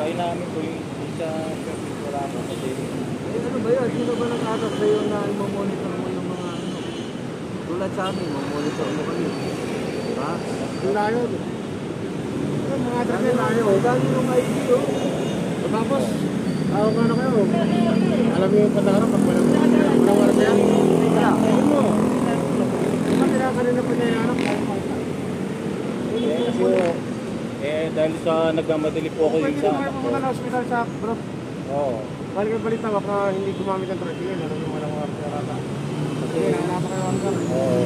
Kaya namin po yung isa wala mo kasi. Ano ba yun? Sino ba nag-atas sa'yo na i-monitor mo yung mga ano? Tulad sa amin, monitor mo kami. Ha? Wala yun. Mga travel na yun. Dami yung ID oh. Tapos, tawag ano kayo. Alam niyo yung patakaran pag walang wala kaya. Ayun mo. Diba kanina pa niya yung anak? Kasi dahil sa nagmamadali po ako yung sa anak ko. Pwede na hospital sa bro. Oo. Balik ang balita baka hindi gumamit ng tricycle. Alam niyo walang warata. Kasi nanganapa kayo hanggang. Oo.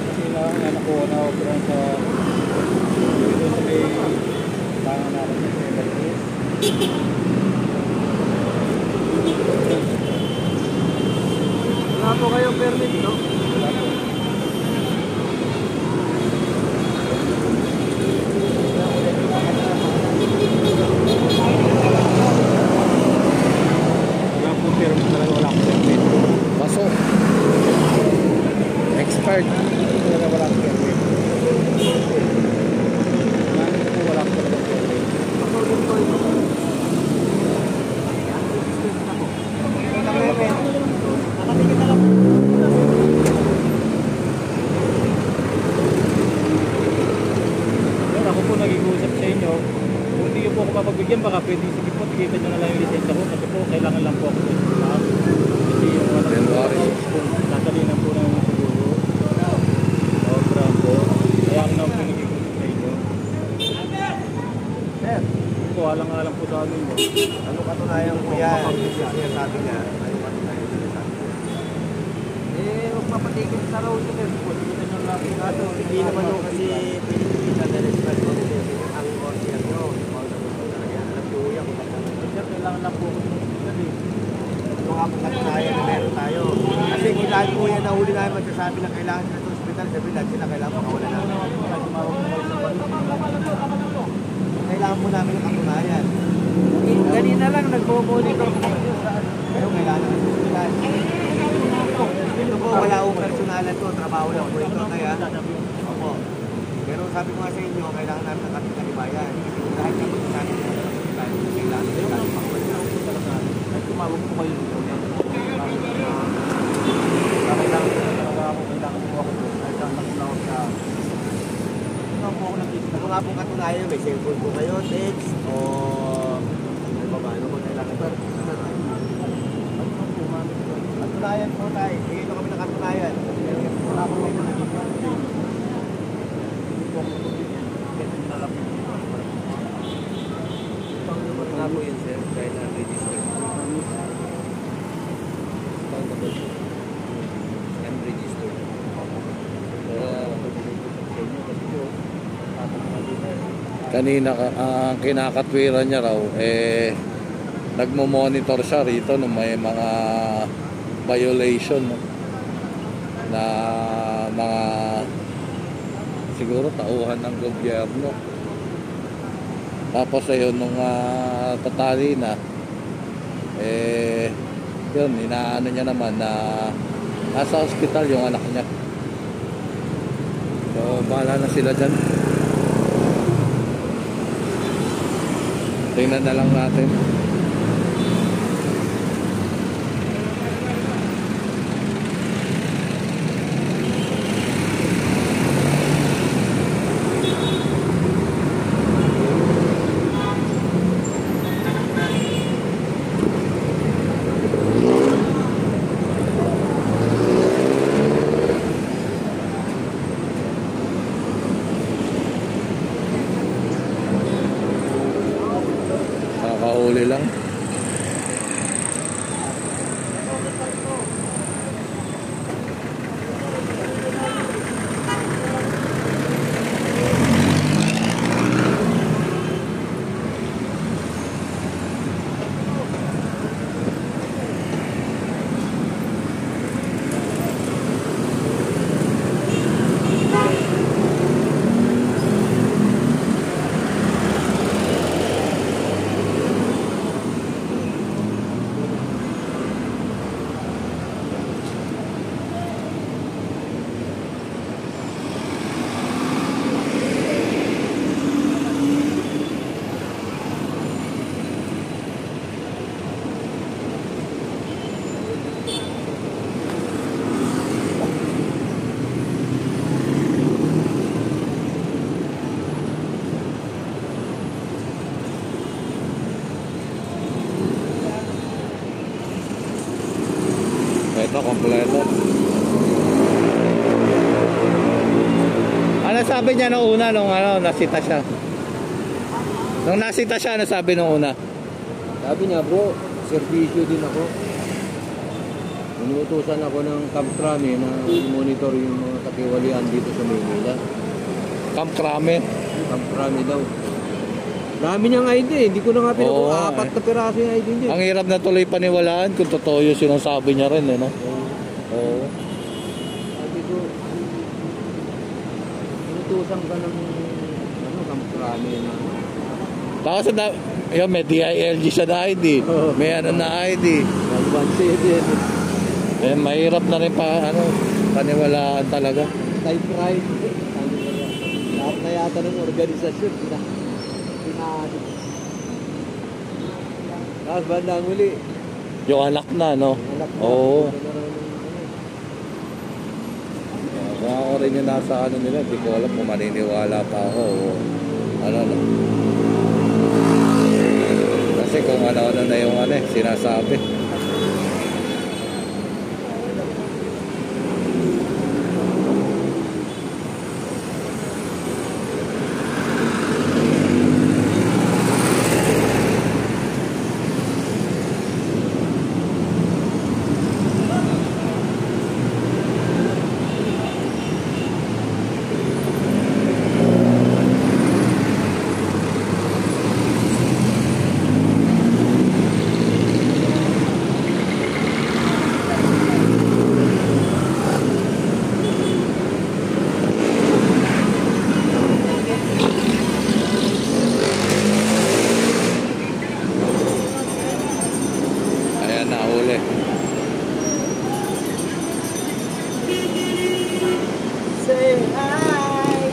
Kasi anak ko na-opera sa dito sa may panganak sa Everest. Wala po kayong permit, no? Wala po permit talaga, wala po permit. Pasok. Expired. Talaga wala po permit. Wala po talaga permit. Ako din po ito. Nakatingin na lang. Pero ako po nag-iusap sa inyo, kung hindi po ako mapagbigyan, baka pwede sige po, tigitan nyo na lang yung lisensya ko kasi po kailangan lang po ako sa lahat. Kasi yung wala po, tatalinan po ng siguro. Sobra po. Kaya ako na po nag-iusap sa inyo. Sir, Po, alang-alang po sa amin mo. ano katunayan mo yan? Siya sabi niya. Ano katunayan mo sabi niya? Magpapatigil sa raw ito, sir. Tigitan nyo lang. Kaso, hindi naman yung kasi pinipilitan na response mo kasi ang order nyo. Alam ko yan kung bakit. Sir, kailangan lang po ako sa hospital eh. Ito nga pong katunayan na meron tayo. Kasi kailangan po yan nahuli namin magsasabi na kailangan sila sa hospital. Sabi lahat sila kailangan makawala namin. Kailangan po namin ng katunayan. Kanina lang nagpo-monitor po kayo sa pero kailangan ng hospital. Ito po, wala akong personalan to. Trabaho lang po ito. Kaya, opo. Pero sabi ko nga sa inyo, kailangan namin ng katibayan. Dahil kapag sabi ng hospital, kailangan namin makawala. At tumawag po kayo dito. Kailangan talaga ako, kailangan po ako doon. Kailangan ako sa... Kailangan po ako nakikita. Ano nga pong katunayan, may cellphone po kayo, text, o ano ba ba? Ano po kailangan ba? Katunayan po tayo. Sige ito kami ng katunayan. Wala po kayo nakikita. Hindi po ako doon. Kasi nalapit po. Ano nga po yun, sir? Dahil na-register. Unregistered. Kanina ang kinakatwiran niya raw nagmo-monitor siya rito ng may mga violation, no? Na mga siguro tauhan ng gobyerno. Tapos ayun nung tatali na yun inaano niya naman na nasa hospital yung anak niya. So bahala na sila dyan. Tingnan na lang natin. Nakahuli lang. sabi niya nung una, nung nasita siya? Nung nasita siya, ano sabi nung una? Sabi niya, bro, servisyo din ako. Inuutusan ako ng Camp Crame na monitor yung mga katiwalian dito sa Maynila. Camp Crame. Camp Crame daw. Dami niyang ID, hindi ko na nga Oo, apat na piraso yung ID niya. Ang hirap na tuloy paniwalaan kung totoo yung sinasabi niya rin, no? Oo. Sabi ko, inutusan ka ng Camp Crame na. Tapos yun, may DILG siya na ID. May ano na ID. 117. Mahirap na rin paniwalaan talaga. Type right. Lahat na yata ng organisasyon. Tapos bandang huli. Yung anak na, no? Anak na. Oo. Kung ako rin yung nasa nila, di ko alam kung maniniwala pa ako. Ano. Kasi kung ano na yung sinasabi. Nahuli. Say hi.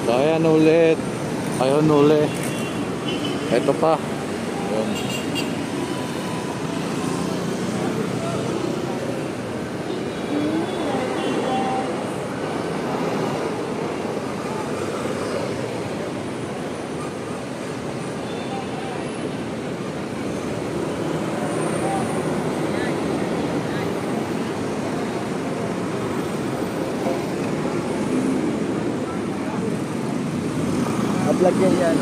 So ayan ulit. Ayun ulit. Ito pa. Yun. Vlog yan.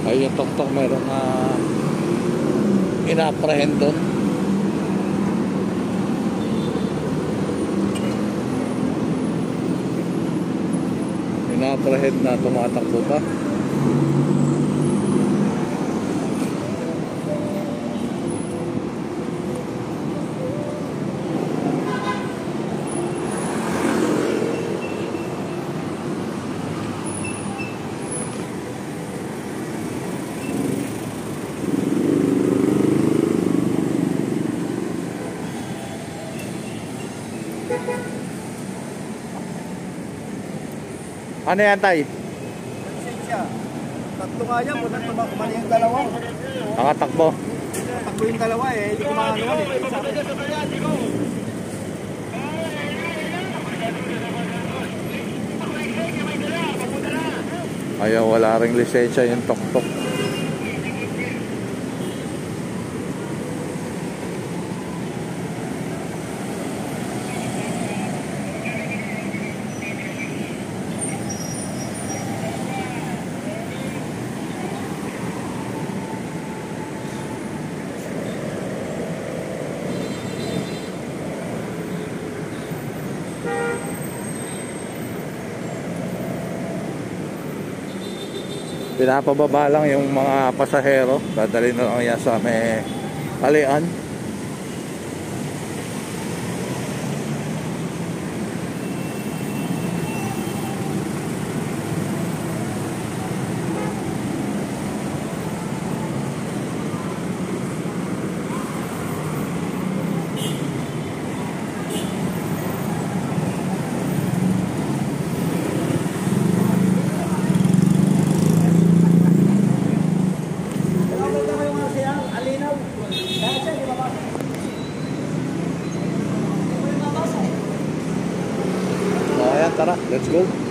Ay, yung tok-tok meron na ina-apprehend doon. Ina-apprehend na tumatakbo pa. Ano yan, Tay? Lisensya. Tatlo nga yan, kumali yung dalawa. Nakatakbo. Takbo yung dalawa hindi ko makagawa Ayaw, wala ring lisensya yung tok-tok. Pinapababa lang yung mga pasahero, dadali na lang yan sa may alian. Let's go.